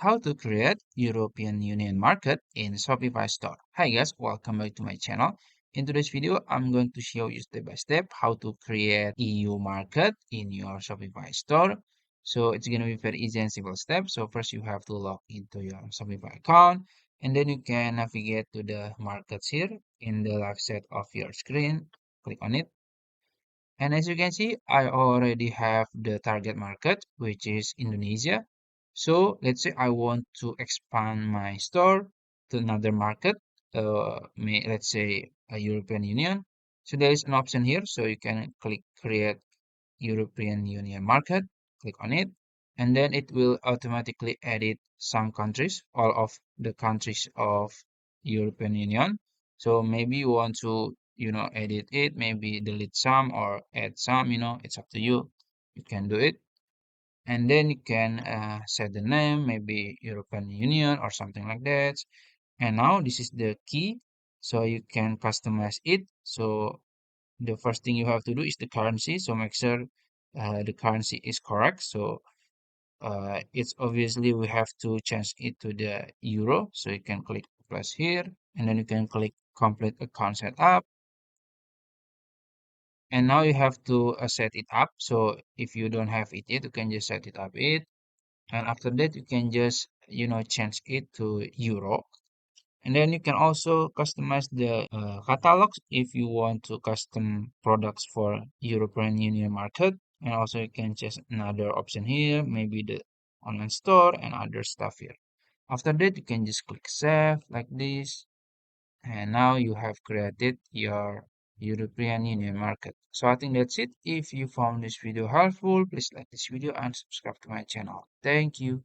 How to create European Union market in Shopify store. Hi guys, welcome back to my channel. In today's video, I'm going to show you step by step how to create EU market in your Shopify store. So it's going to be very easy and simple step. So first you have to log into your Shopify account and then you can navigate to the markets here in the left side of your screen. Click on it. And as you can see, I already have the target market, which is Indonesia. So let's say I want to expand my store to another market, let's say a European Union. So there is an option here. So you can click create European Union market, click on it, and then it will automatically edit some countries, all of the countries of European Union. So maybe you want to, edit it, maybe delete some or add some, it's up to you. You can do it. And then you can set the name, maybe European Union or something like that. And now this is the key. So you can customize it. So the first thing you have to do is the currency. So make sure the currency is correct. So it's obviously we have to change it to the euro. So you can click plus here and then you can click complete account setup. And now you have to set it up. So if you don't have it yet, you can just set it up it. And after that, you can just, change it to euro. And then you can also customize the catalogs if you want to custom products for European Union market. And also you can choose another option here, maybe the online store and other stuff here. After that, you can just click save like this. And now you have created your European Union market. So I think that's it. If you found this video helpful, please like this video and subscribe to my channel. Thank you.